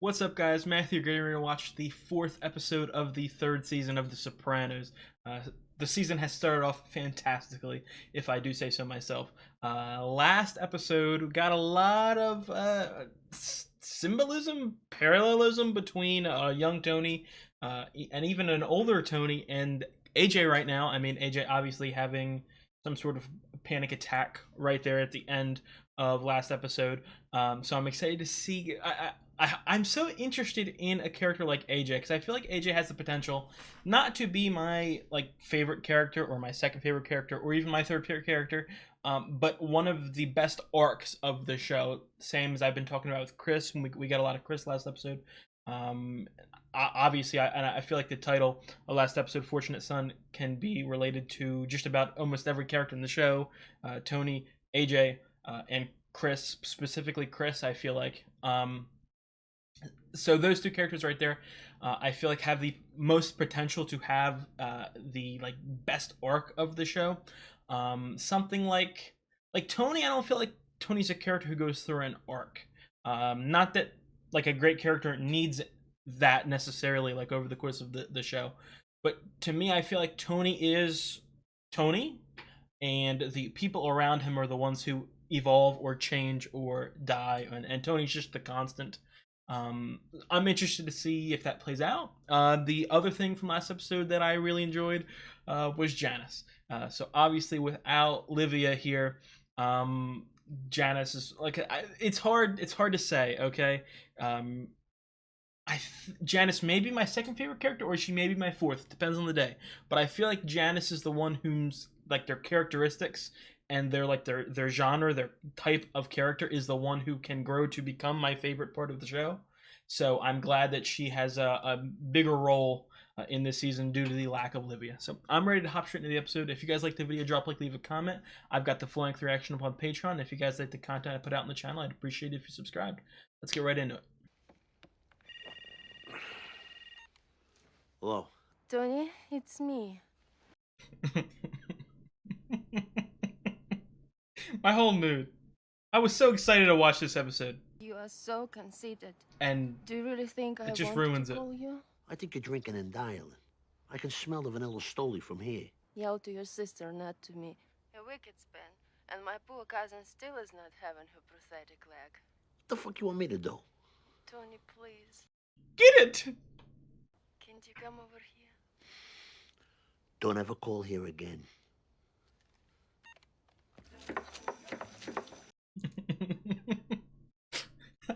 What's up, guys? Matthew, getting ready to watch the fourth episode of the third season of The Sopranos. Uh, the season has started off fantastically, if I do say so myself. Last episode got a lot of symbolism, parallelism between young Tony and even an older Tony and AJ right now. I mean, AJ obviously having some sort of panic attack right there at the end of last episode. So I'm excited to see. I'm so interested in a character like AJ because I feel like AJ has the potential not to be my favorite character or my second favorite character or even my third favorite character, but one of the best arcs of the show. Same as I've been talking about with Chris. We got a lot of Chris last episode. Obviously, I feel like the title of last episode, "Fortunate Son," can be related to just about almost every character in the show. Tony, AJ, and Chris, specifically Chris. I feel like. So those two characters right there, I feel like have the most potential to have the best arc of the show. Something like Tony, I don't feel like Tony's a character who goes through an arc. Not that a great character needs that necessarily over the course of the show, but to me, I feel like Tony is Tony, and the people around him are the ones who evolve or change or die, and Tony's just the constant. I'm interested to see if that plays out. The other thing from last episode that I really enjoyed was Janice. So obviously without Livia here, Janice is it's hard to say. Okay, Janice may be my second favorite character, or she may be my fourth. Depends on the day. But I feel like Janice is the one whom's their characteristics and their genre, their type of character is the one who can grow to become my favorite part of the show. So I'm glad that she has a bigger role in this season due to the lack of Livia. So I'm ready to hop straight into the episode. If you guys like the video, drop a like, leave a comment. I've got the full-length reaction up on Patreon. If you guys like the content I put out on the channel, I'd appreciate it if you subscribed. Let's get right into it. Hello. Tony, it's me. My whole mood. I was so excited to watch this episode. You are so conceited. And do you really think I just wanted ruins to it. call you? I think you're drinking and dialing. I can smell the vanilla stoli from here. Yell to your sister, not to me. A wicked spin, and my poor cousin still is not having her prosthetic leg. What the fuck you want me to do? Tony, please. Get it! Can't you come over here? Don't ever call here again.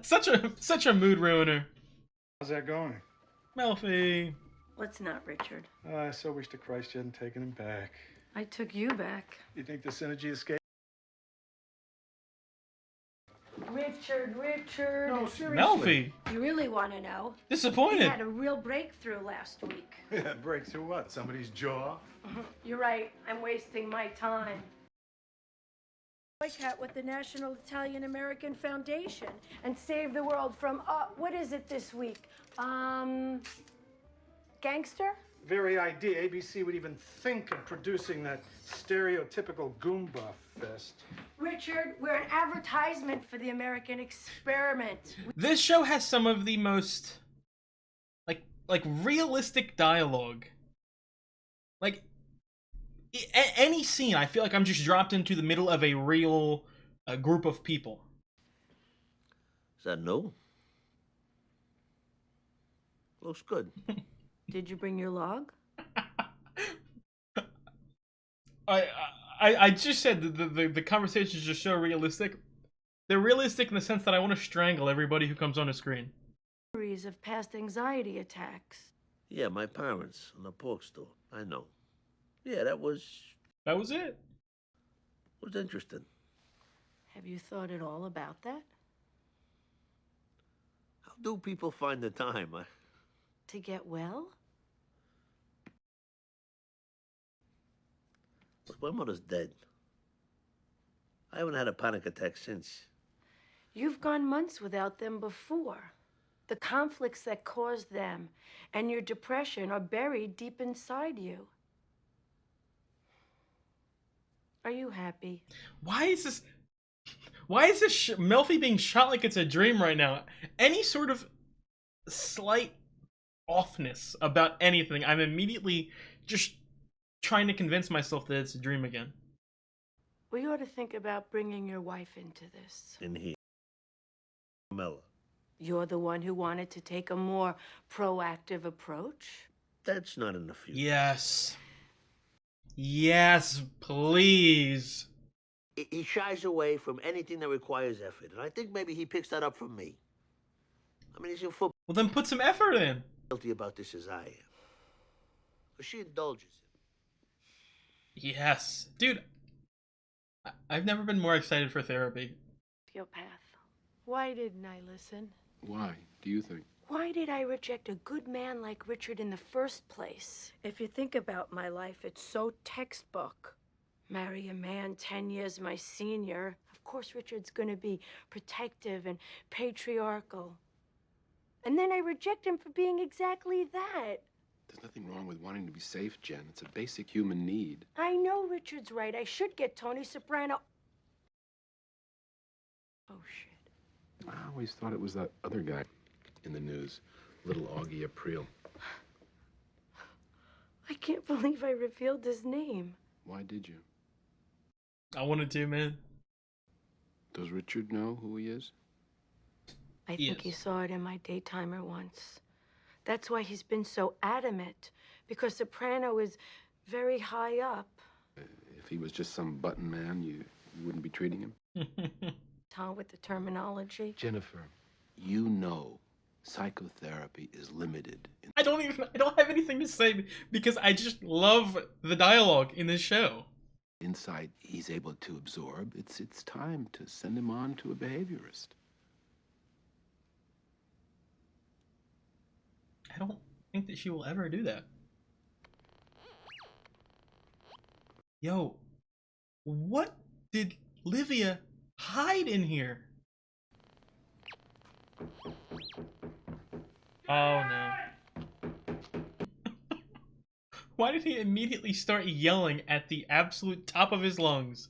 such a mood ruiner. How's that going? Melfi. Let's not, Richard. I so wish to Christ you hadn't taken him back. I took you back. You think the synergy escaped? Richard. No, seriously. Melfi. You really want to know? We Disappointed. had a real breakthrough last week. Yeah, breakthrough what? Somebody's jaw? You're right. I'm wasting my time. Boycott with the National Italian American Foundation and save the world from, what is it this week? Gangster? Very idea ABC would even think of producing that stereotypical Goomba fest. Richard, we're an advertisement for the American experiment. This show has some of the most realistic dialogue. Any scene, I feel like I'm just dropped into the middle of a real group of people. Is that new? Looks good. Did you bring your log? I just said the conversations just so realistic. They're realistic in the sense that I want to strangle everybody who comes on the screen. Memories of past anxiety attacks. Yeah, my parents in the pork store. I know. Yeah, that was it. interesting. Have you thought at all about that? How do people find the time? To get well? Look, my mother's dead. I haven't had a panic attack since. You've gone months without them before. The conflicts that caused them and your depression are buried deep inside you. Are you happy? Why is this Melfi being shot like it's a dream right now? Any sort of slight offness about anything, I'm immediately just trying to convince myself that it's a dream again. We ought to think about bringing your wife into this. In here. Mella. You're the one who wanted to take a more proactive approach. That's not in the future. Yes. Yes, please. He shies away from anything that requires effort, and I think maybe he picks that up from me. I mean, he's in football. Well, then put some effort in. Guilty about this as I am. But she indulges him. Yes. Dude, I've never been more excited for therapy. Your path. Why didn't I listen? Why, do you think? Why did I reject a good man like Richard in the first place? If you think about my life, it's so textbook. Marry a man 10 years my senior. Of course, Richard's gonna be protective and patriarchal. And then I reject him for being exactly that. There's nothing wrong with wanting to be safe, Jen. It's a basic human need. I know Richard's right. I should get Tony Soprano. Oh, shit. I always thought it was that other guy in the news, little Augie April. I can't believe I revealed his name. Why did you? I wanted to, man. Does Richard know who he is? I think he saw it in my daytimer once. That's why he's been so adamant, because Soprano is very high up. If he was just some button man, you wouldn't be treating him? Tom, with the terminology. Jennifer, you know psychotherapy is limited. I don't have anything to say because I just love the dialogue in this show. Insight he's able to absorb, it's time to send him on to a behaviorist. I don't think that she will ever do that. Yo, what did Livia hide in here? Oh no. Why did he immediately start yelling at the absolute top of his lungs?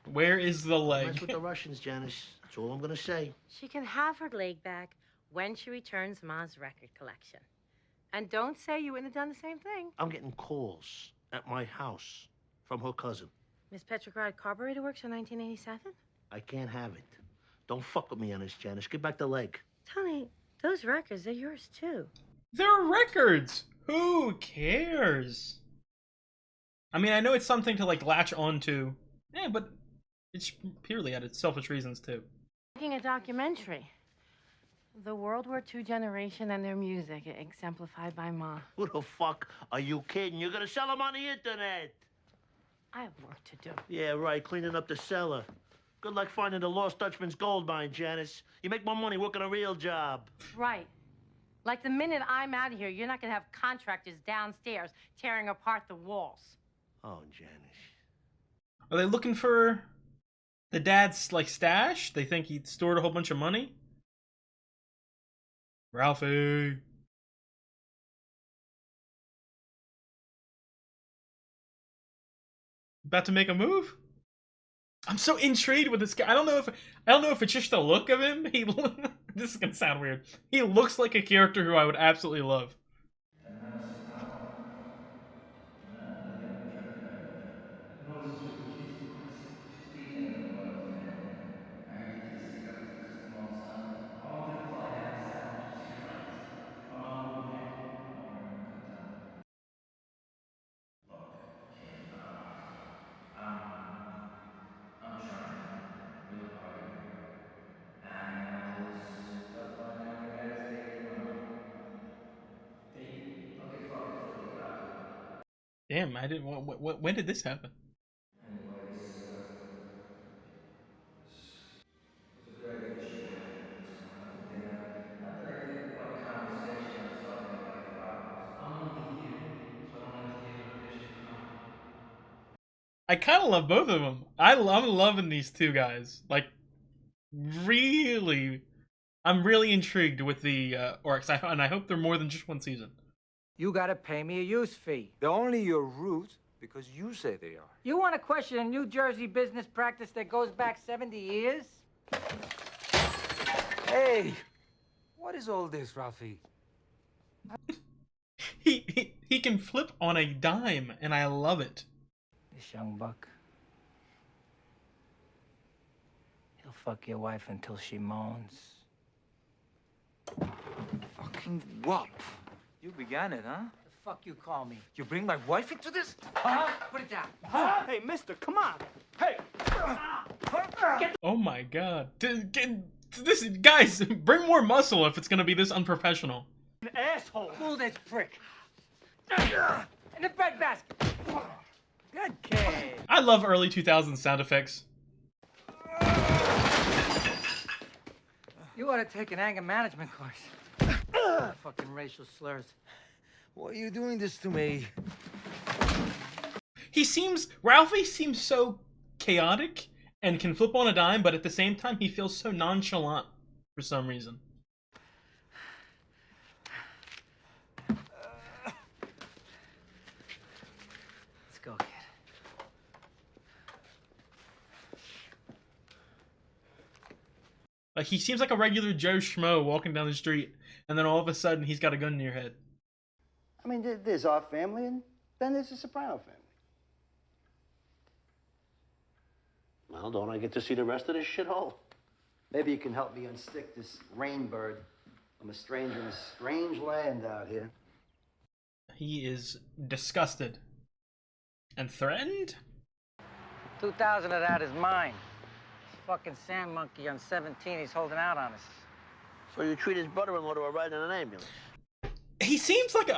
Where is the Don't mess leg? with the Russians, Janice. That's all I'm gonna say. She can have her leg back when she returns Ma's record collection. And don't say you wouldn't have done the same thing. I'm getting calls at my house from her cousin. Miss Petrograd Carburetor Works in 1987? I can't have it. Don't fuck with me on this, Janice. Give back the leg. Tony, those records are yours too. They're records! Who cares? I mean, I know it's something to like latch onto. Yeah, but it's purely out of selfish reasons too. Making a documentary. The World War II generation and their music, exemplified by Ma. Who the fuck are you kidding? You're gonna sell them on the internet. I have work to do. Yeah, right. Cleaning up the cellar. Good luck finding the lost Dutchman's gold mine, Janice. You make more money working a real job. Right. Like the minute I'm out of here, you're not gonna have contractors downstairs tearing apart the walls. Oh, Janice. Are they looking for the dad's like stash? They think he stored a whole bunch of money? Ralphie. About to make a move? I'm so intrigued with this guy. I don't know if it's just the look of him. This is gonna sound weird. He looks like a character who I would absolutely love. No, this is for the kids, for Christ's sake. Just be in the royal family. Married into the stick-up sister-in-law's son. I wanted to fly down to Savage and see friends. My mom wouldn't pay. I wanted to have a good time. Look, kid, I'm trying real hard here. And I was stuck flying down with the guy that's dating your mom. Date? Okay, fuck it, Philly, got to. Damn, I didn't. When did this happen? Anyway, this was a great adventure you had. Just coming out for dinner. Not that I did like conversation or solve anybody's problems. I'm only human, so I don't like to get on a pitch to cry. I kind of love both of them. I'm loving these two guys. Like, really, I'm really intrigued with the orcs, and I hope they're more than just one season. You gotta pay me a use fee. They're only your roots because you say they are. You want to question a New Jersey business practice that goes back 70 years? Hey, What is all this, Ralphie? He can flip on a dime, and I love it. This young buck. He'll fuck your wife until she moans. Fucking wop. You began it, huh? The fuck you call me? You bring my wife into this? Huh? Put it down. Huh? Hey, mister, come on. Hey. Oh my god. This guys, bring more muscle if it's gonna be this unprofessional. An asshole. Move this prick. In the breadbasket. Good kid. I love early 2000s sound effects. You ought to take an anger management course. Fucking racial slurs. Why are you doing this to me? Ralphie seems so chaotic and can flip on a dime, but at the same time he feels so nonchalant for some reason. Let's go, kid. Like, he seems like a regular Joe Schmo walking down the street, and then all of a sudden he's got a gun in your head. I mean, there's our family, and then there's the Soprano family. Well, don't I get to see the rest of this shithole? Maybe you can help me unstick this rainbird. I'm a stranger in a strange land out here. He is disgusted. And threatened? 2,000 of that is mine. This fucking sand monkey on 17, he's holding out on us. So you treat his brother-in-law to a ride in an ambulance? He seems like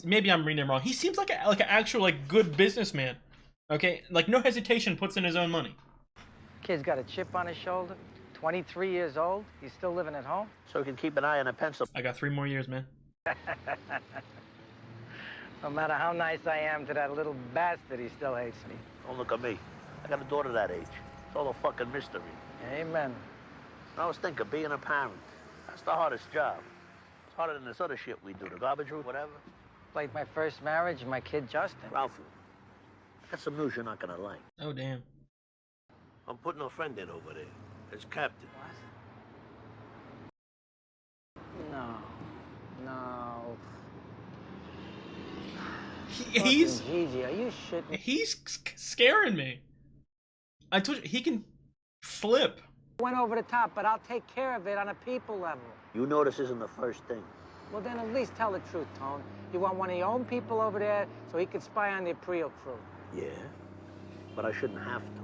maybe I'm reading him wrong. He seems like an actual, like, good businessman. Okay? Like, no hesitation, puts in his own money. Kid's got a chip on his shoulder, 23 years old. He's still living at home. So he can keep an eye on a pencil. I got 3 more years, man. No matter how nice I am to that little bastard, he still hates me. Don't look at me. I got a daughter that age. It's all a fucking mystery. Amen. I was thinking, being a parent, that's the hardest job. It's harder than this other shit we do, the garbage route, whatever. Like my first marriage and my kid Justin. Ralphie, I got some news you're not gonna like. Oh, damn. I'm putting a friend in over there. It's Captain. What? No. He's... Gigi, are you shitting me? He's scaring me. I told you, he can flip. Went over the top, but I'll take care of it on a people level. You know this isn't the first thing. Well, then at least tell the truth, Tone. You want one of your own people over there so he can spy on the Aprio crew. Yeah, but I shouldn't have to.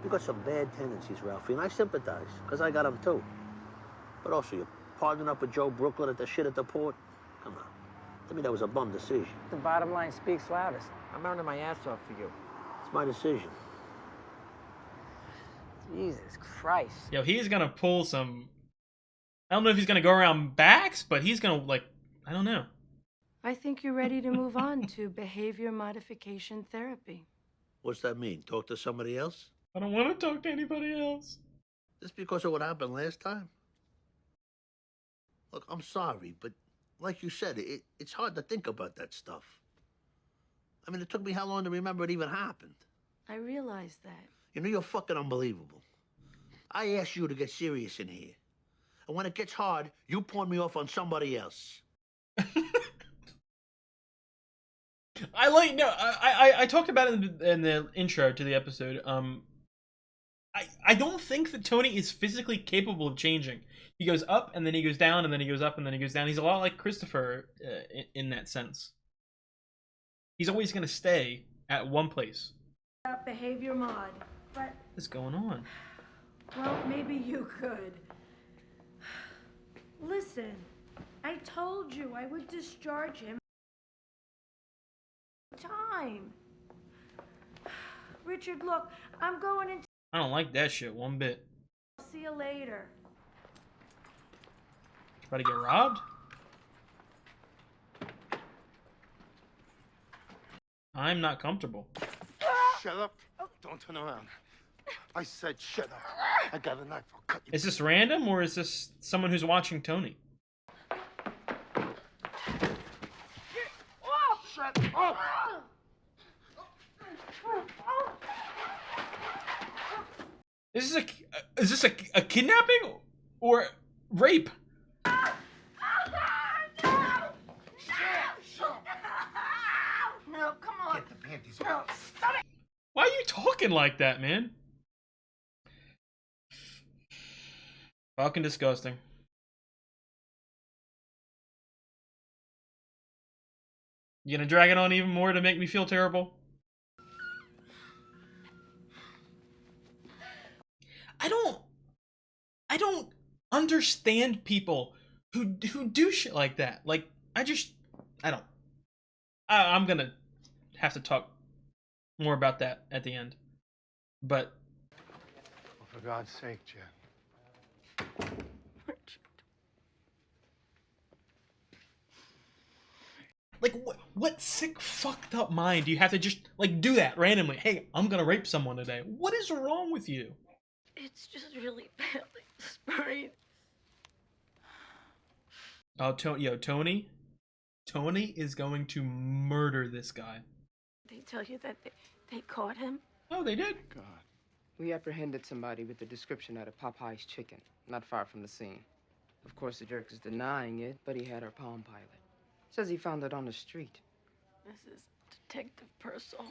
You got some bad tendencies, Ralphie, and I sympathize, because I got them too. But also, you partnered up with Joe Brooklyn at the shit at the port? Come on. To me, that was a bum decision. The bottom line speaks loudest. I'm earning my ass off for you. It's my decision. Jesus Christ. Yo, he's gonna pull some... I don't know if he's gonna go around backs, but he's gonna, like... I don't know. I think you're ready to move on to behavior modification therapy. What's that mean? Talk to somebody else? I don't want to talk to anybody else. Just because of what happened last time? Look, I'm sorry, but like you said, it's hard to think about that stuff. I mean, it took me how long to remember it even happened? I realize that. You know, you're fucking unbelievable. I asked you to get serious in here. And when it gets hard, you pawn me off on somebody else. I talked about it in the intro to the episode. I don't think that Tony is physically capable of changing. He goes up, and then he goes down, and then he goes up, and then he goes down. He's a lot like Christopher in that sense. He's always going to stay at one place. Behavior mod, but... What's going on? Well, maybe you could. Listen, I told you I would discharge him. Time. Richard, look, I'm going into... I don't like that shit one bit. I'll see you later. About to get robbed? I'm not comfortable. Shut up. Don't turn around. I said shut up. I got a knife. I'll cut you. Is this random, or is this someone who's watching Tony? Shut up. Is this a kidnapping or rape? panties. Well, stop it! Why are you talking like that, man? Fucking disgusting. You gonna drag it on even more to make me feel terrible? I don't understand people who do shit like that. Like, I don't. I'm gonna have to talk more about that at the end. But Well, for God's sake, Jen. like, what sick, fucked up mind do you have to just like do that randomly? Hey, I'm gonna rape someone today. What is wrong with you? It's just really badly sprained. Oh, Tony is going to murder this guy. They tell you that they caught him? Oh, they did? God. We apprehended somebody with the description out of Popeye's chicken, not far from the scene. Of course, the jerk is denying it, but he had our Palm Pilot. Says he found it on the street. This is Detective Purcell.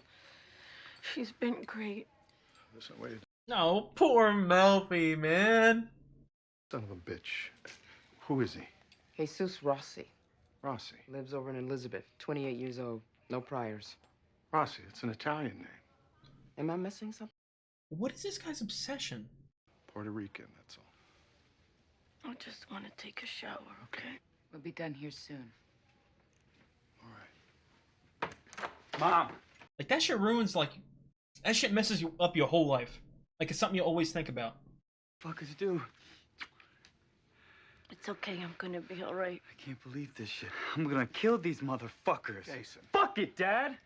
She's been great. Listen, wait. No, poor Melfi, man. Son of a bitch. Who is he? Jesus Rossi. Rossi. Lives over in Elizabeth, 28 years old. No priors. Rossi, it's an Italian name. Am I missing something? What is this guy's obsession? Puerto Rican, that's all. I just want to take a shower, okay? We'll be done here soon. All right. Mom! Like, that shit ruins, like, that shit messes you up your whole life. Like, it's something you always think about. Fuckers do. It's okay, I'm gonna be all right. I can't believe this shit. I'm gonna kill these motherfuckers. Jason. Fuck it, Dad!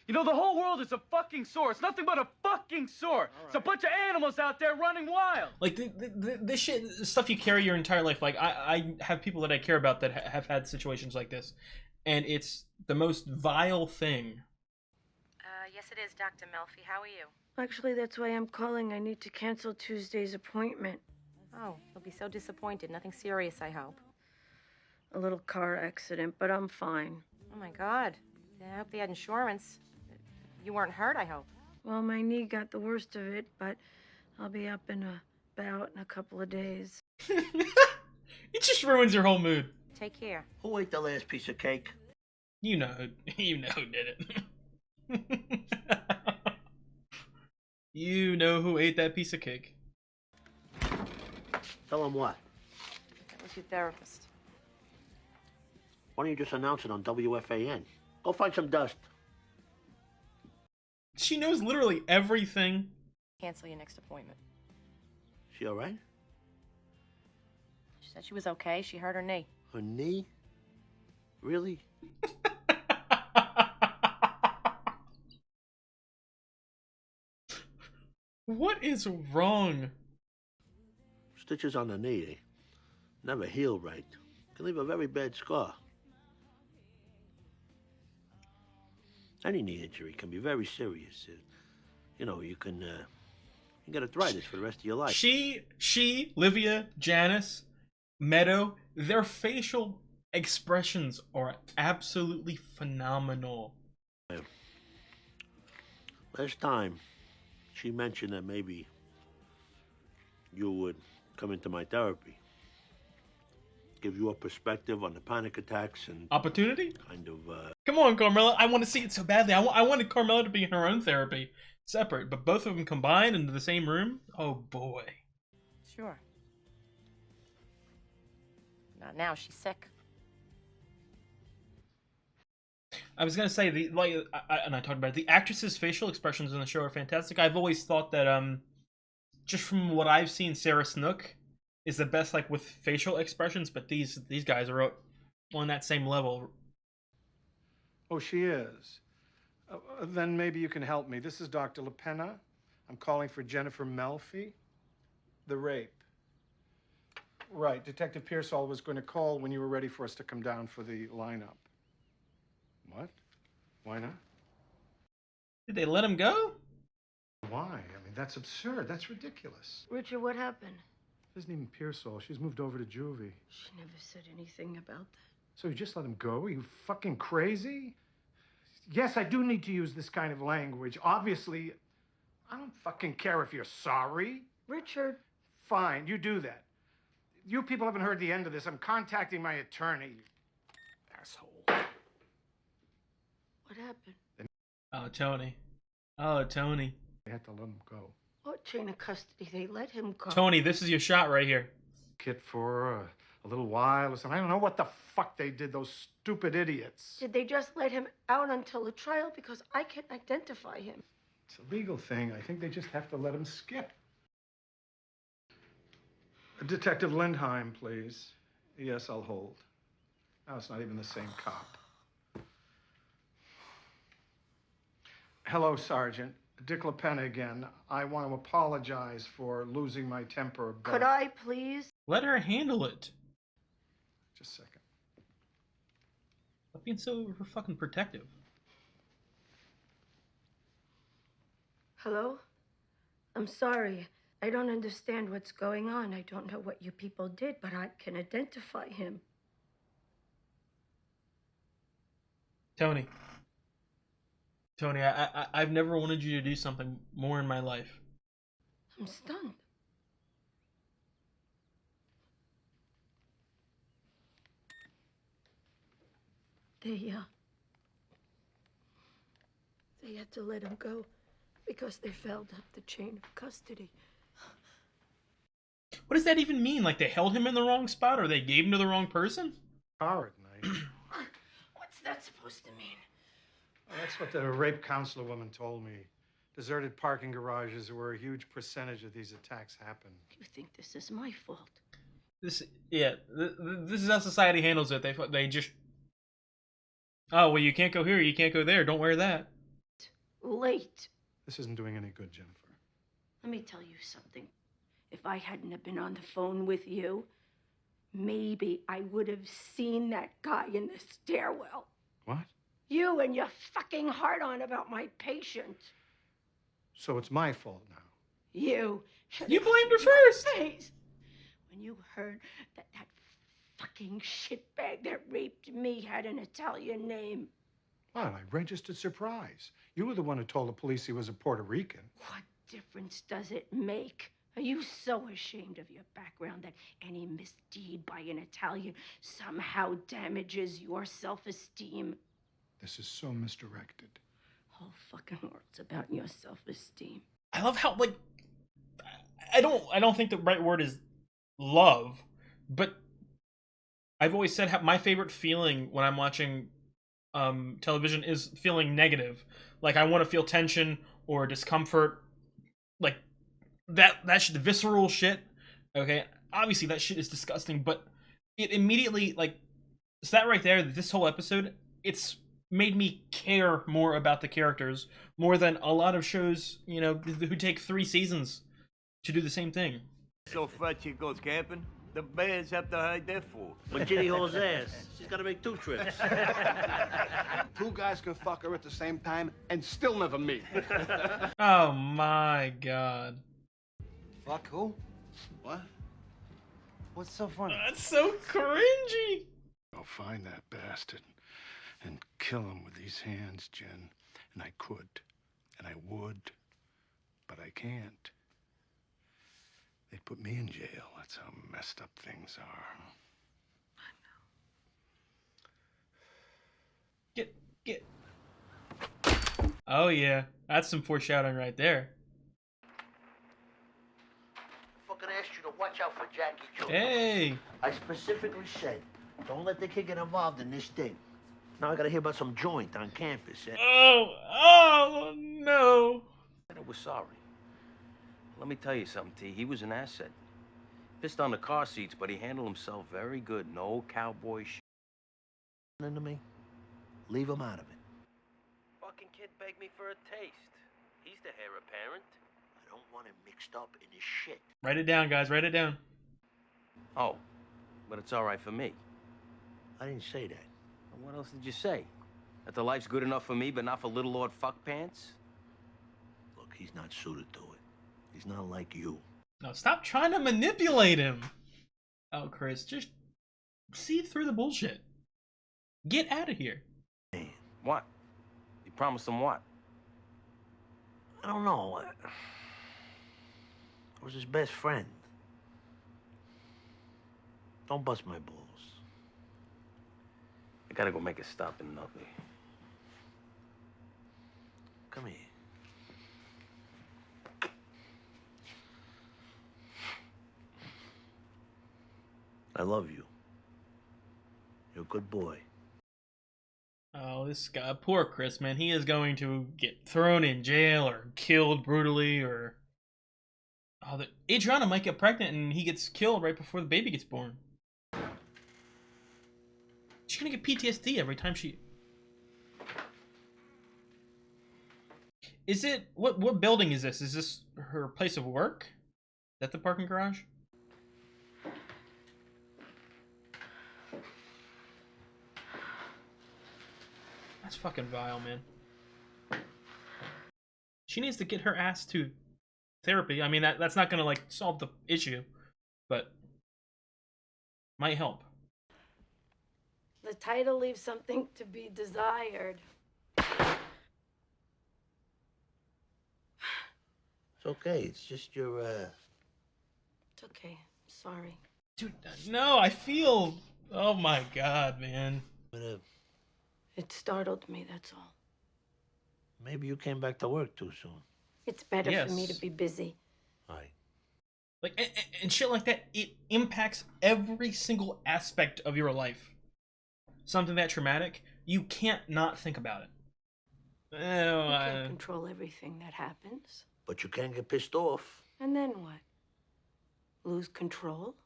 You know, the whole world is a fucking sore. It's nothing but a fucking sore. It's a bunch of animals out there running wild. Like, this shit, stuff you carry your entire life. Like, I have people that I care about that have had situations like this. And it's the most vile thing. Yes, it is, Dr. Melfi. How are you? Actually, that's why I'm calling. I need to cancel Tuesday's appointment. Oh, he'll be so disappointed. Nothing serious, I hope. A little car accident, but I'm fine. Oh, my God. I hope they had insurance. You weren't hurt, I hope. Well, my knee got the worst of it, but I'll be up and about in a couple of days. It just ruins your whole mood. Take care. Who ate the last piece of cake? You know who did it. You know who ate that piece of cake. Tell him what? That was your therapist. Why don't you just announce it on WFAN? Go find some dust. She knows literally everything. Cancel your next appointment. She all right? She said she was okay. She hurt her knee. Her knee? Really? What is wrong? Stitches on the knee, eh? Never heal right. Can leave a very bad scar. Any knee injury can be very serious. You know, you can get arthritis for the rest of your life. She, Livia, Janice, Meadow, their facial expressions are absolutely phenomenal. Last time, she mentioned that maybe you would come into my therapy. Give you a perspective on the panic attacks and... Opportunity? Kind of, Come on, Carmela. I want to see it so badly. I wanted Carmela to be in her own therapy. Separate, but both of them combined into the same room? Oh, boy. Sure. Not now. She's sick. I was gonna say and I talked about it, the actress's facial expressions in the show are fantastic. I've always thought that just from what I've seen, Sarah Snook is the best like with facial expressions, but these guys are on that same level. Oh, she is. Then maybe you can help me. This is Dr. LaPena. I'm calling for Jennifer Melfi. The rape. Right. Detective Pearsall was going to call when you were ready for us to come down for the lineup. What? Why not? Did they let him go? Why? I mean, that's absurd. That's ridiculous. Richard, what happened? It isn't even Pearsall. She's moved over to juvie. She never said anything about that. So you just let him go? Are you fucking crazy? Yes, I do need to use this kind of language. Obviously, I don't fucking care if you're sorry. Richard. Fine, you do that. You people haven't heard the end of this. I'm contacting my attorney. Asshole. What happened? Oh, Tony. Oh, Tony. They had to let him go. What chain of custody? They let him go. Tony, this is your shot right here. Kid for a little while or something. I don't know what the fuck they did, those stupid idiots. Did they just let him out until the trial? Because I can't identify him. It's a legal thing. I think they just have to let him skip. Detective Lindheim, please. Yes, I'll hold. No, it's not even the same cop. Hello, Sergeant. Dick LaPena again. I want to apologize for losing my temper, but... Could I, please? Let her handle it. Just a second. Stop being so fucking protective. Hello? I'm sorry. I don't understand what's going on. I don't know what you people did, but I can identify him. Tony. Tony, I've never wanted you to do something more in my life. I'm stunned. They had to let him go because they failed up the chain of custody. What does that even mean? Like they held him in the wrong spot or they gave him to the wrong person? Car at night. What's that supposed to mean? Well, that's what the rape counselor woman told me. Deserted parking garages are where a huge percentage of these attacks happen. You think this is my fault? This is how society handles it. They just, oh well, you can't go here, you can't go there. Don't wear that. Late. This isn't doing any good, Jennifer. Let me tell you something. If I hadn't have been on the phone with you, maybe I would have seen that guy in the stairwell. What? You and your fucking heart on about my patient. So it's my fault now. You blamed her first. Face. When you heard that fucking shitbag that raped me had an Italian name. Well, I registered surprise. You were the one who told the police he was a Puerto Rican. What difference does it make? Are you so ashamed of your background that any misdeed by an Italian somehow damages your self-esteem? This is so misdirected. Whole fucking world's about your self-esteem. I love how, like, I don't think the right word is love, but I've always said how my favorite feeling when I'm watching television is feeling negative. Like I want to feel tension or discomfort, like that shit, the visceral shit. Okay, obviously that shit is disgusting, but it immediately, like, so that right there, this whole episode, it's made me care more about the characters more than a lot of shows, you know, who take 3 seasons to do the same thing. So fat she goes camping? The bears have to hide their food. When Ginny hauls ass, she's got to make 2 trips. 2 guys can fuck her at the same time and still never meet. Oh my god. Fuck who? What? What's so funny? That's so cringy. I'll find that bastard and kill him with these hands, Jen. And I could, and I would, but I can't. They'd put me in jail. That's how messed up things are. Get. Oh yeah, that's some foreshadowing right there. Fucking asked you to watch out for Jackie Joe. Hey. I specifically said, don't let the kid get involved in this thing. Now I gotta hear about some joint on campus. Oh no. I was sorry. Let me tell you something, T. He was an asset. Pissed on the car seats, but he handled himself very good. No cowboy shit. Into me? Leave him out of it. Fucking kid begged me for a taste. He's the heir apparent. I don't want him mixed up in this shit. Write it down, guys. Write it down. Oh, but it's all right for me. I didn't say that. Well, what else did you say? That the life's good enough for me, but not for little Lord Fuckpants? Look, he's not suited to it. He's not like you. No, stop trying to manipulate him. Oh, Chris, just see through the bullshit. Get out of here. What? Promised him what? I don't know. I was his best friend. Don't bust my balls. I gotta go make a stop in Nutley. Come here. I love you. You're a good boy. Oh, this guy, poor Chris, man. He is going to get thrown in jail or killed brutally, or Adriana might get pregnant and he gets killed right before the baby gets born. She's gonna get PTSD every time she. Is it what building is this? Is this her place of work? Is that the parking garage? That's fucking vile, man. She needs to get her ass to therapy. I mean, that's not gonna like solve the issue, but might help. The title leaves something to be desired. It's okay. It's just your, It's okay. Sorry. Dude, no, I feel... Oh my god, man. It startled me, that's all. Maybe you came back to work too soon. It's better for me to be busy. Right. Like, and shit like that, it impacts every single aspect of your life. Something that traumatic, you can't not think about it. You can't control everything that happens. But you can't get pissed off. And then what? Lose control?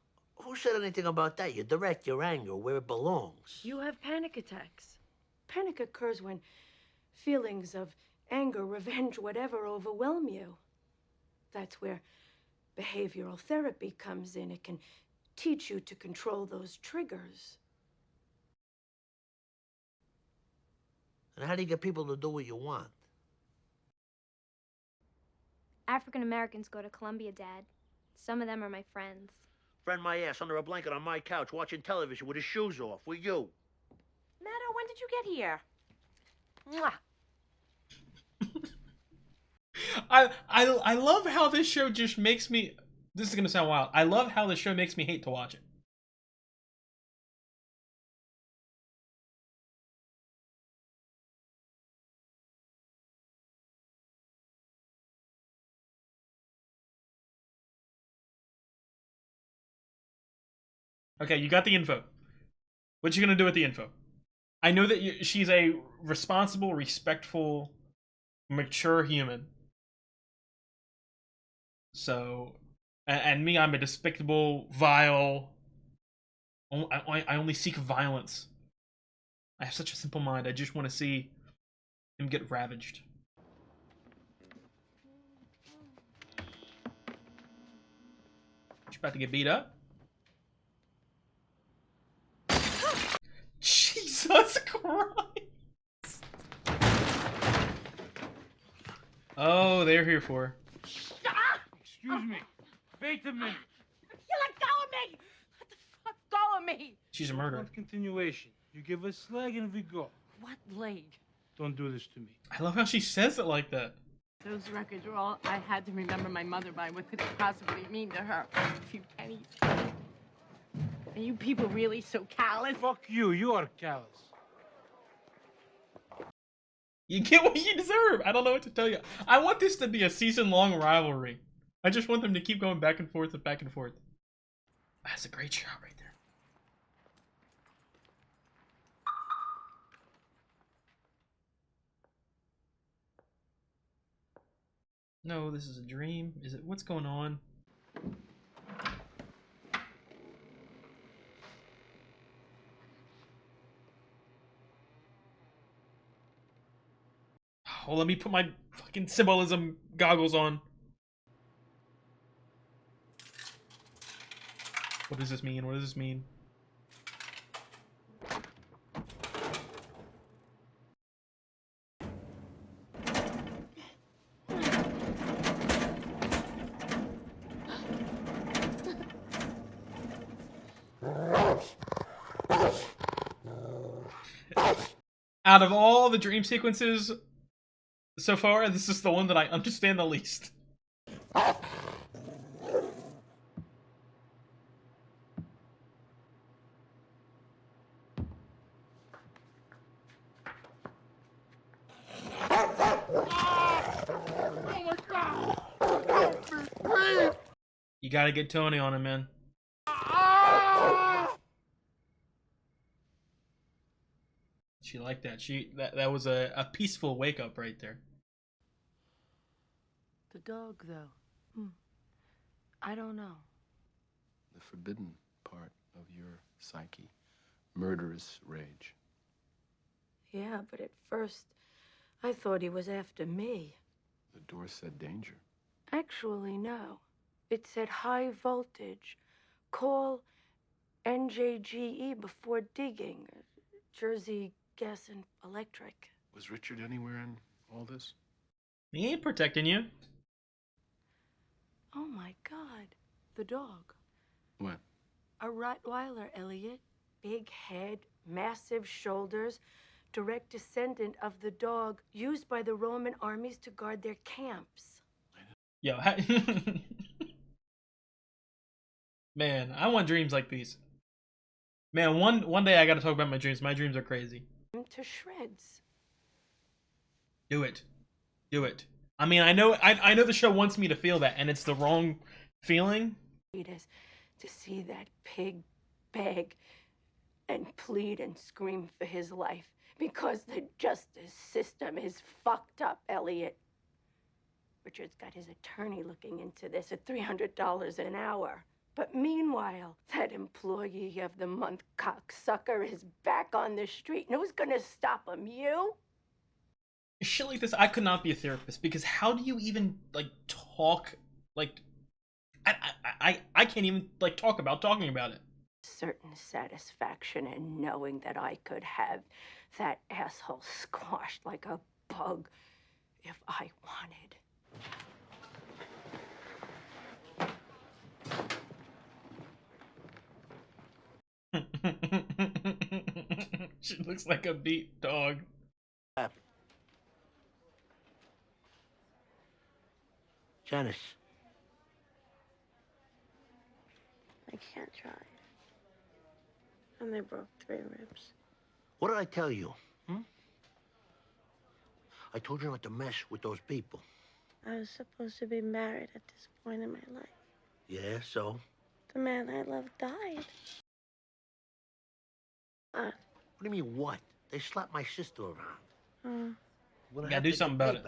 Who said anything about that? You direct your anger where it belongs. You have panic attacks. Panic occurs when feelings of anger, revenge, whatever overwhelm you. That's where behavioral therapy comes in. It can teach you to control those triggers. And how do you get people to do what you want? African Americans go to Columbia, Dad. Some of them are my friends. Friend my ass under a blanket on my couch watching television with his shoes off. With you. Meadow, when did you get here? Mwah. I love how this show just makes me... This is gonna sound wild. I love how this show makes me hate to watch it. Okay, you got the info. What you gonna do with the info? I know that she's a responsible, respectful, mature human. So, and me, I'm a despicable, vile. I only seek violence. I have such a simple mind. I just want to see him get ravaged. She's about to get beat up. Jesus Christ! Oh, they're here for. Excuse me. Wait a minute. You let go of me! Let the fuck go of me! She's a murderer. Continuation. You give a slag and we go. What leg? Don't do this to me. I love how she says it like that. Those records were all I had to remember my mother by. What could they possibly mean to her? A few pennies. Are you people really so callous? Fuck you. You are callous. You get what you deserve. I don't know what to tell you. I want this to be a season-long rivalry. I just want them to keep going back and forth and back and forth. That's a great shot right there. No, this is a dream. Is it? What's going on? Oh, let me put my fucking symbolism goggles on. What does this mean? What does this mean? Out of all the dream sequences, So far, this is the one that I understand the least. You gotta get Tony on him, man. She liked that. That was a peaceful wake up right there. The dog, though. I don't know. The forbidden part of your psyche. Murderous rage. Yeah, but at first, I thought he was after me. The door said danger. Actually, no. It said high voltage. Call NJGE before digging. Jersey Gas and Electric. Was Richard anywhere in all this? He ain't protecting you. Oh my God. The dog. What? A Rottweiler, Elliot. Big head, massive shoulders. Direct descendant of the dog used by the Roman armies to guard their camps. Yo, man, I want dreams like these. Man, one day I gotta talk about my dreams. My dreams are crazy. To shreds. Do it. Do it. I mean, I know the show wants me to feel that, and it's the wrong feeling. To see that pig beg and plead and scream for his life because the justice system is fucked up, Elliot. Richard's got his attorney looking into this at $300 an hour. But meanwhile, that employee of the month cocksucker is back on the street. And who's gonna stop him? You? Shit like this, I could not be a therapist, because how do you even like talk? Like, I can't even like talking about it. Certain satisfaction in knowing that I could have that asshole squashed like a bug if I wanted. She looks like a beat dog. Janice. I can't drive. And they broke 3 ribs. What did I tell you? I told you not to mess with those people. I was supposed to be married at this point in my life. Yeah, so? The man I loved died. What do you mean, what? They slapped my sister around. You gotta do something about it.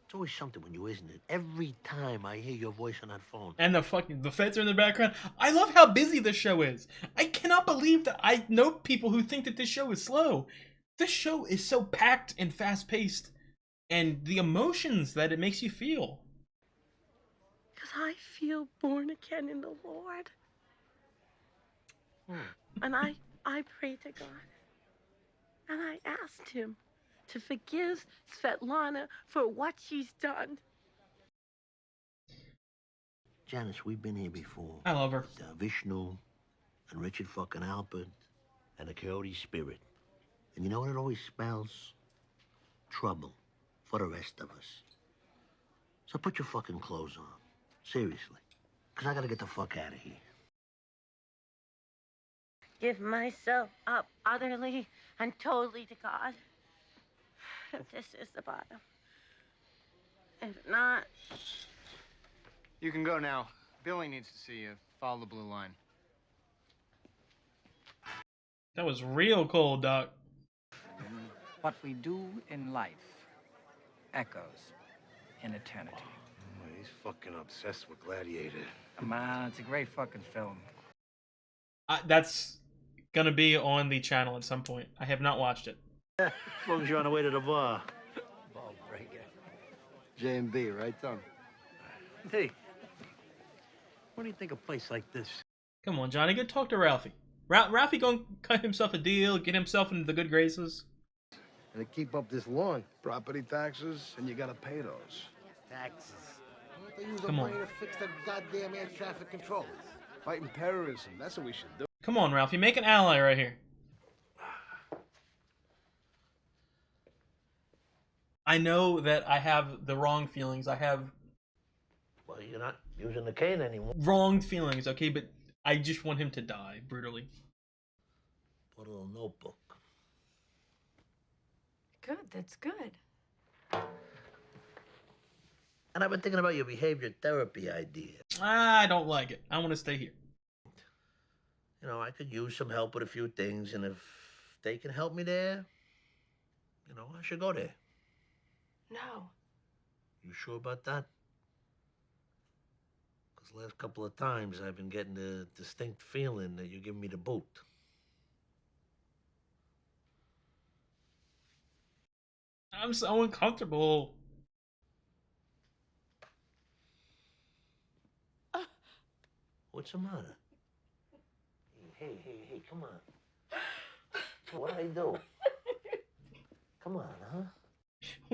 It's always something when you, isn't it? Every time I hear your voice on that phone. And the feds are in the background. I love how busy this show is. I cannot believe that I know people who think that this show is slow. This show is so packed and fast-paced, and the emotions that it makes you feel. Because I feel born again in the Lord. And I pray to God. And I asked him to forgive Svetlana for what she's done. Janice, we've been here before. I love her. With, Vishnu and Richard fucking Alpert and the Coyote Spirit. And you know what it always spells? Trouble for the rest of us. So put your fucking clothes on. Seriously. Because I gotta get the fuck out of here. Give myself up utterly and totally to God. If this is the bottom. If not... You can go now. Billy needs to see you. Follow the blue line. That was real cold, Doc. What we do in life echoes in eternity. Oh, he's fucking obsessed with Gladiator. Man, it's a great fucking film. That's gonna be on the channel at some point. I have not watched it. As long as you're on the way to the bar. Ball breaker. J&B, right, Tom? Hey, what do you think of a place like this? Come on, Johnny, go talk to Ralphie. Ralphie gonna cut himself a deal, get himself into the good graces. And to keep up this lawn, property taxes, and you gotta pay those. Taxes. They use Come a on. brain to fix the goddamn air traffic controllers. Fighting terrorism, that's what we should do. Come on, Ralphie, make an ally right here. I know that I have the wrong feelings. I have Well, you're not using the cane anymore. wrong feelings, okay? But I just want him to die brutally. Put a little notebook. Good, that's good. And I've been thinking about your behavior therapy idea. I don't like it. I want to stay here. You know, I could use some help with a few things, and if they can help me there, you know, I should go there. No. You sure about that? Because the last couple of times I've been getting the distinct feeling that you're giving me the boot. I'm so uncomfortable. What's the matter? Hey, come on. What did I do? Come on, huh?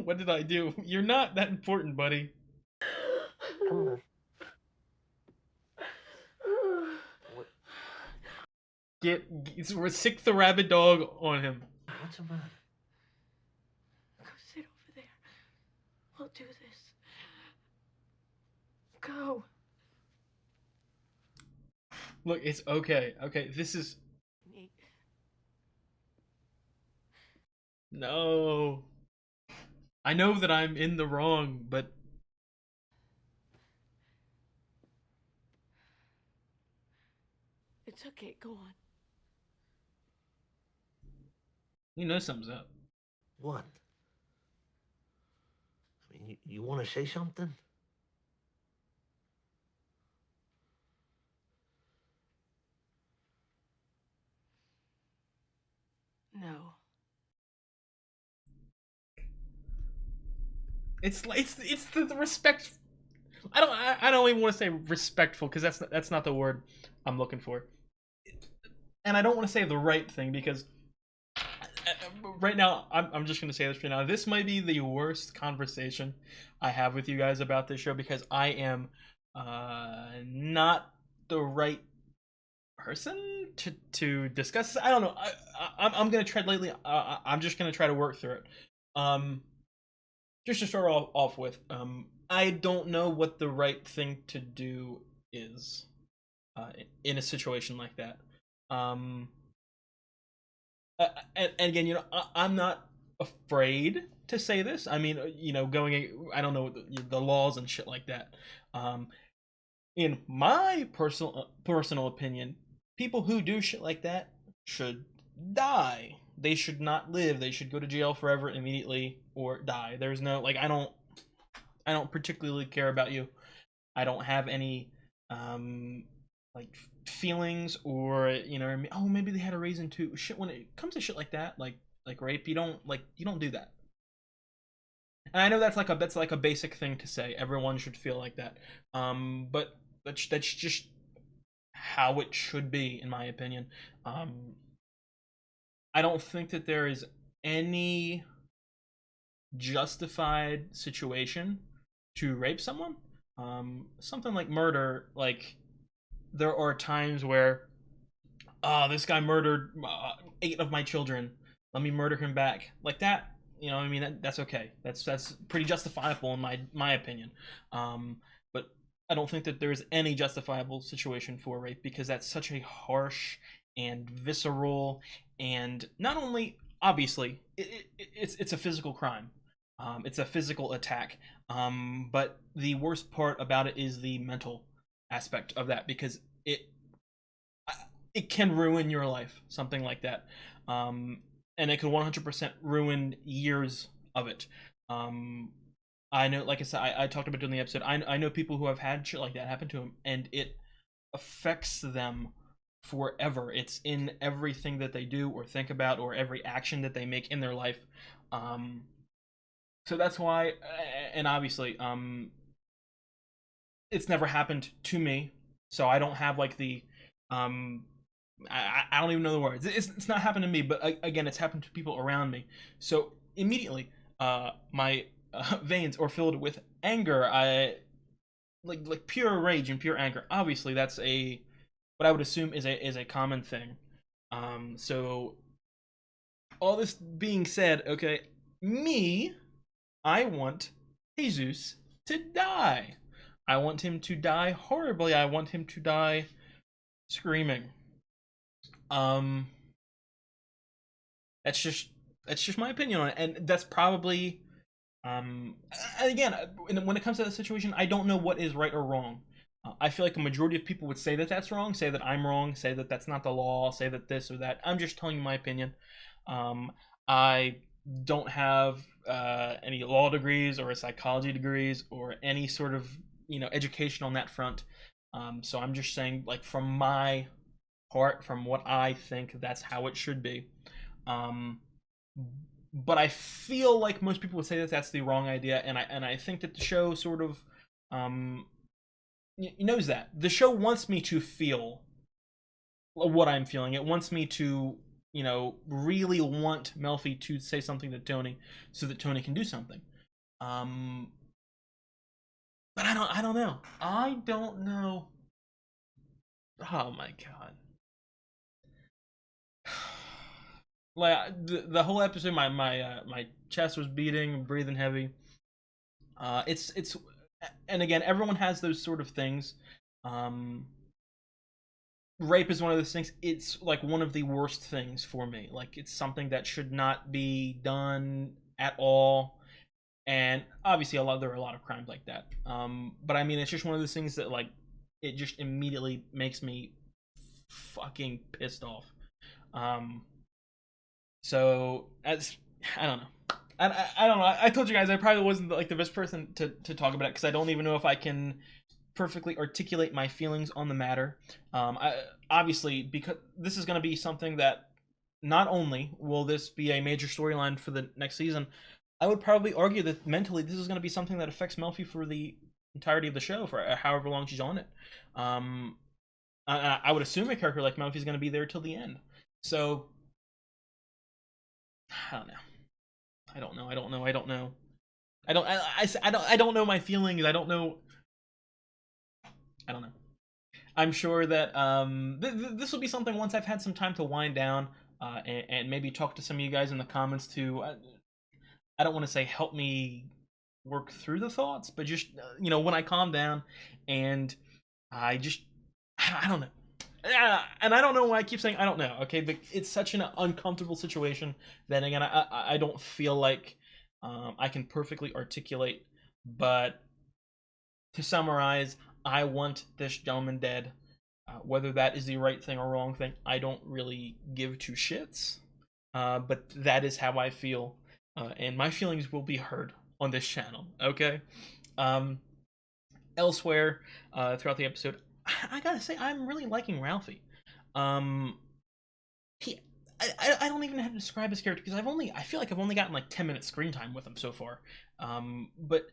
What did I do? You're not that important, buddy. Come on. We're sick the rabid dog on him. What's the matter? Go sit over there. We'll do this. Go. Look, it's okay. Okay, this is... No. I know that I'm in the wrong, but... It's okay, go on. You know something's up. What? I mean, you want to say something? No. It's the respect. I don't even want to say respectful because that's not the word I'm looking for. And I don't want to say the right thing because right now I'm just gonna say this right now. This might be the worst conversation I have with you guys about this show because I am not the right person to discuss this. I don't know. I'm gonna tread lightly. I'm just gonna try to work through it. Just to start off with, I don't know what the right thing to do is in a situation like that. And again, you know, I'm not afraid to say this. I mean, you know, I don't know the laws and shit like that. In my personal opinion, people who do shit like that should die. They should not live. They should go to jail forever immediately or die. There's no like I don't particularly care about you. I don't have any like feelings or you know oh maybe they had a reason to shit when it comes to shit like that like rape you don't do that. And I know that's like a basic thing to say. Everyone should feel like that. But that's just how it should be in my opinion. I don't think that there is any justified situation to rape someone. Something like murder, like there are times where, this guy murdered 8 of my children. Let me murder him back, like that. You know, I mean, that's okay. That's pretty justifiable in my opinion. But I don't think that there's any justifiable situation for rape because that's such a harsh and visceral and not only obviously it's a physical crime. It's a physical attack. But the worst part about it is the mental aspect of that because it can ruin your life, something like that. And it could 100% ruin years of it. I know, like I said, I talked about it in the episode. I know people who have had shit like that happen to them, and it affects them forever. It's in everything that they do or think about or every action that they make in their life. So that's why, and obviously, it's never happened to me, so I don't have like the, I don't even know the words. It's not happened to me, but again, it's happened to people around me. So immediately, my veins are filled with anger. I like pure rage and pure anger. Obviously, that's what I would assume is a common thing. So all this being said, okay, me I want Jesus to die. I want him to die horribly. I want him to die screaming. Um, that's just my opinion on it, and that's probably again, when it comes to the situation, I don't know what is right or wrong. I feel like a majority of people would say that that's wrong, say that I'm wrong, say that that's not the law, say that this or that. I'm just telling you my opinion. I don't have any law degrees or psychology degrees or any sort of education on that front. So I'm just saying, like, from my heart, from what I think, that's how it should be. But I feel like most people would say that that's the wrong idea, and I think that the show sort of knows that. The show wants me to feel what I'm feeling. It wants me to really want Melfi to say something to Tony so that Tony can do something. But I don't know. I don't know. Oh my god. Like the whole episode, my chest was beating, breathing heavy. It's and again, everyone has those sort of things. Rape is one of those things. It's like one of the worst things for me. Like, it's something that should not be done at all. And obviously, there are a lot of crimes like that. But I mean, it's just one of those things that, like, it just immediately makes me fucking pissed off. So I don't know. I don't know. I told you guys I probably wasn't like the best person to talk about it, because I don't even know if I can perfectly articulate my feelings on the matter. Obviously, because this is going to be something that not only will this be a major storyline for the next season, I would probably argue that mentally this is going to be something that affects Melfi for the entirety of the show, for however long she's on it. I would assume a character like Melfi is going to be there till the end. So I don't know. I don't know. I don't know my feelings. I don't know. I'm sure that this will be something once I've had some time to wind down and maybe talk to some of you guys in the comments to. I don't want to say help me work through the thoughts, but just when I calm down and I don't know. And I don't know why I keep saying I don't know. Okay, but it's such an uncomfortable situation that again I don't feel like I can perfectly articulate. But to summarize, I want this gentleman dead. Whether that is the right thing or wrong thing, I don't really give two shits. But that is how I feel, and my feelings will be heard on this channel. Okay. Elsewhere, throughout the episode, I gotta say I'm really liking Ralphie. I don't even know how to describe his character, because I feel like I've only gotten like 10 minutes screen time with him so far. But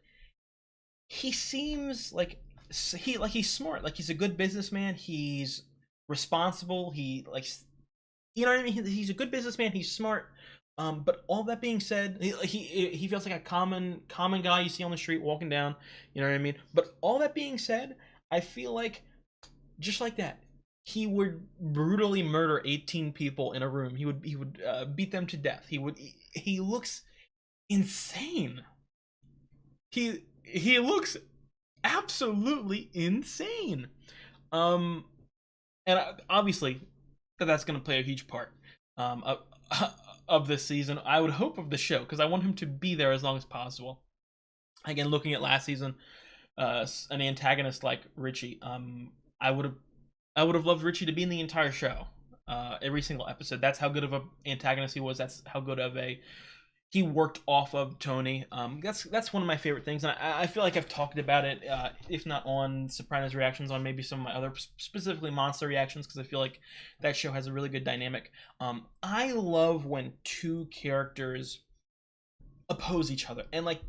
he seems like he's smart, like he's a good businessman, he's responsible, he likes, you know what I mean? He's a good businessman, he's smart. But all that being said, he feels like a common guy you see on the street walking down, you know what I mean? But all that being said, I feel like just like that, he would brutally murder 18 people in a room. He would beat them to death. He looks insane. He looks absolutely insane. And obviously that's going to play a huge part of this season. I would hope of the show, because I want him to be there as long as possible. Again, looking at last season, an antagonist like Richie, I would have loved Richie to be in the entire show, every single episode. That's how good of an antagonist he was. That's how good of he worked off of Tony. That's one of my favorite things, and I feel like I've talked about it, if not on Sopranos reactions, on maybe some of my other, specifically Monster reactions, because I feel like that show has a really good dynamic. I love when two characters oppose each other, and like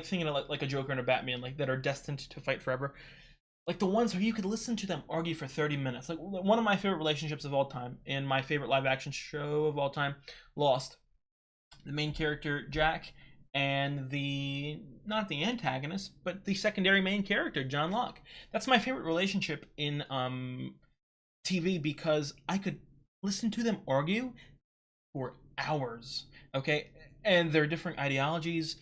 thinking of like a Joker and a Batman, like that are destined to fight forever. Like the ones where you could listen to them argue for 30 minutes. Like one of my favorite relationships of all time, and my favorite live action show of all time, Lost. The main character, Jack, and not the antagonist, but the secondary main character, John Locke. That's my favorite relationship in TV, because I could listen to them argue for hours. Okay? and their different ideologies,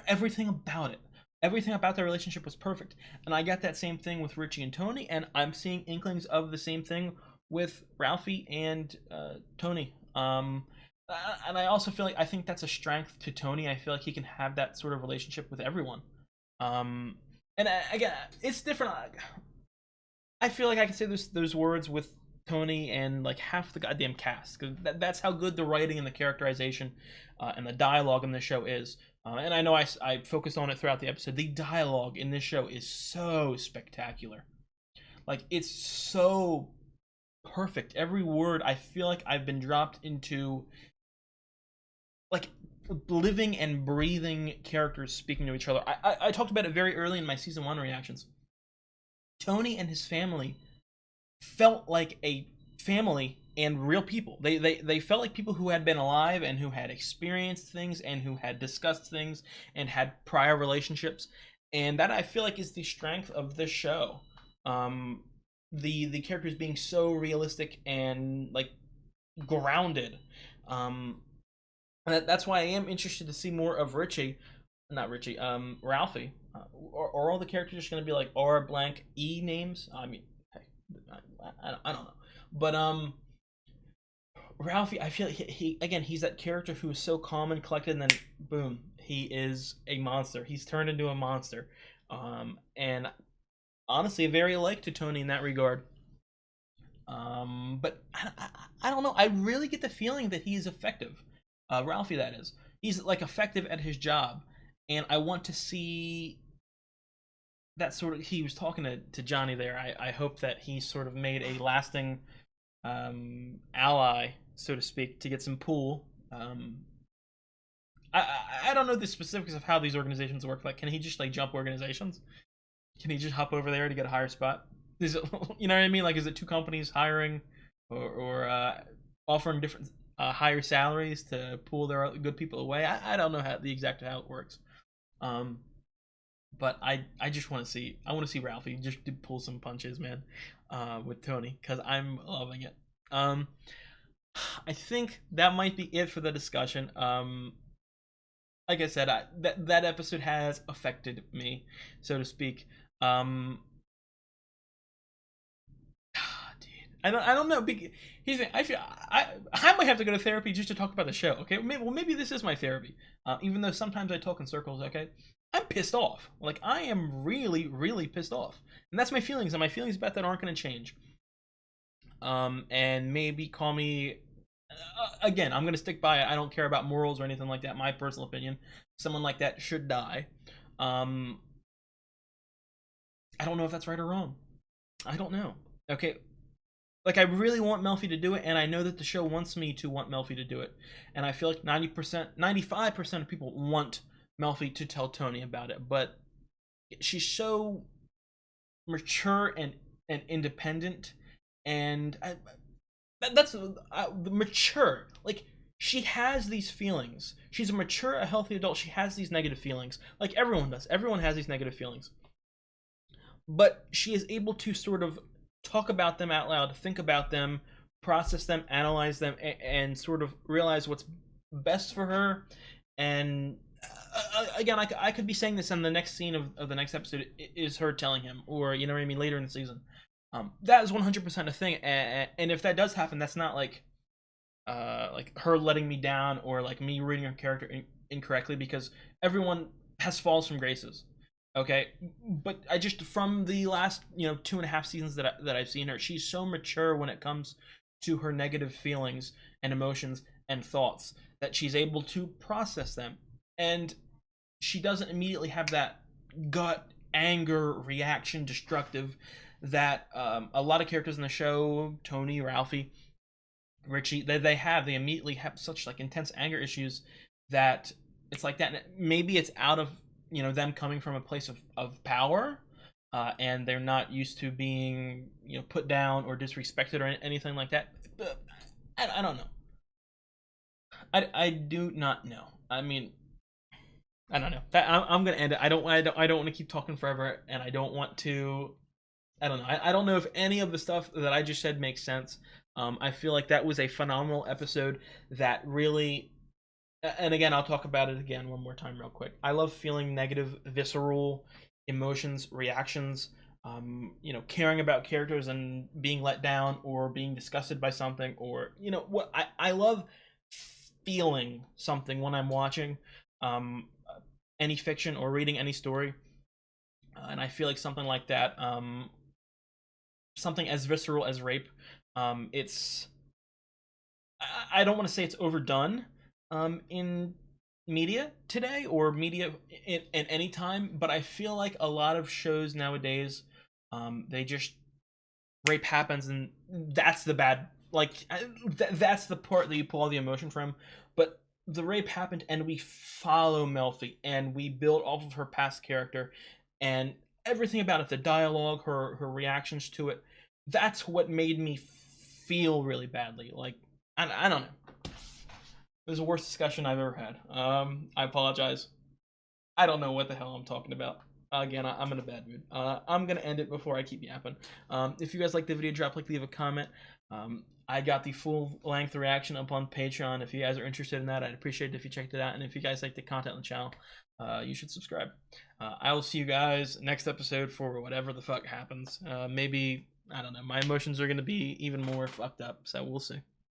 everything about it. Everything about their relationship was perfect. And I got that same thing with Richie and Tony, and I'm seeing inklings of the same thing with Ralphie and Tony. And I also feel like I think that's a strength to Tony. I feel like he can have that sort of relationship with everyone. And again, it's different. I feel like I can say those words with Tony and like half the goddamn cast, because that's how good the writing and the characterization and the dialogue in this show is. And I know I focused on it throughout the episode. The dialogue in this show is so spectacular. Like, it's so perfect. Every word, I feel like I've been dropped into like living and breathing characters speaking to each other. I talked about it very early in my season 1 reactions. Tony and his family felt like a family and real people. They felt like people who had been alive and who had experienced things and who had discussed things and had prior relationships. And that, I feel like, is the strength of this show. The characters being so realistic and like grounded. That's why I am interested to see more of Ralphie. Are all the characters just going to be like R blank E names? I mean, hey, I don't know. But Ralphie, I feel he again, he's that character who is so calm and collected, and then boom, he is a monster. He's turned into a monster. And honestly, very alike to Tony in that regard. But I don't know. I really get the feeling that he's effective. Ralphie, that is. He's like effective at his job, and I want to see that sort of. He was talking to Johnny there. I hope that he sort of made a lasting ally, so to speak, to get some pull. I don't know the specifics of how these organizations work. Like, can he just like jump organizations? Can he just hop over there to get a higher spot? Is it, you know what I mean? Like, is it two companies hiring or offering different higher salaries to pull their good people away? I don't know how it works. But I just want to see Ralphie just pull some punches, man, with Tony, because I'm loving it. I think that might be it for the discussion. Like I said, that episode has affected me, so to speak. I don't know. Here's the thing. I might have to go to therapy just to talk about the show. Okay, maybe this is my therapy. Even though sometimes I talk in circles. Okay, I'm pissed off. Like, I am really, really pissed off, and that's my feelings. And my feelings about that aren't going to change. And maybe call me. Again, I'm going to stick by it. I don't care about morals or anything like that. My personal opinion. Someone like that should die. I don't know if that's right or wrong. I don't know. Okay. Like, I really want Melfi to do it, and I know that the show wants me to want Melfi to do it. And I feel like 95% of people want Melfi to tell Tony about it. But she's so mature and independent, and that's mature. Like, she has these feelings. She's a mature, a healthy adult. She has these negative feelings. Like everyone does. Everyone has these negative feelings. But she is able to sort of talk about them out loud, think about them, process them, analyze them, and sort of realize what's best for her. And again, I could be saying this in the next scene of the next episode is her telling him, or you know what I mean, later in the season. That is 100% a thing, and if that does happen, that's not like her letting me down or like me reading her character incorrectly, because everyone has falls from graces. Okay, but I just, from the last 2.5 seasons that I've seen her, she's so mature when it comes to her negative feelings and emotions and thoughts, that she's able to process them, and she doesn't immediately have that gut anger reaction, destructive, that a lot of characters in the show, Tony, Ralphie, Richie, they immediately have such like intense anger issues that it's like that. And maybe it's out of them coming from a place of power, and they're not used to being put down or disrespected or anything like that. But I don't know. I do not know. I mean, I don't know. I'm gonna end it. I don't want to keep talking forever, and I don't want to. I don't know. I don't know if any of the stuff that I just said makes sense. I feel like that was a phenomenal episode that really and again, I'll talk about it again one more time real quick. I love feeling negative, visceral emotions, reactions, caring about characters and being let down or being disgusted by something, or what I love feeling something when I'm watching any fiction or reading any story. And I feel like something like that, something as visceral as rape, it's I don't want to say it's overdone in media today or media in any time, but I feel like a lot of shows nowadays, they just rape happens and that's the bad, like that's the part that you pull all the emotion from. But the rape happened and we follow Melfi and we build off of her past character and everything about it, the dialogue, her reactions to it. That's what made me feel really badly. Like I don't know. It was the worst discussion I've ever had. I apologize. I don't know what the hell I'm talking about. Again, I'm in a bad mood. I'm gonna end it before I keep yapping. If you guys like the video, drop a like, leave a comment. I got the full length reaction up on Patreon. If you guys are interested in that, I'd appreciate it if you checked it out. And if you guys like the content on the channel, you should subscribe. I will see you guys next episode for whatever the fuck happens. Maybe, I don't know, my emotions are gonna be even more fucked up, so we'll see.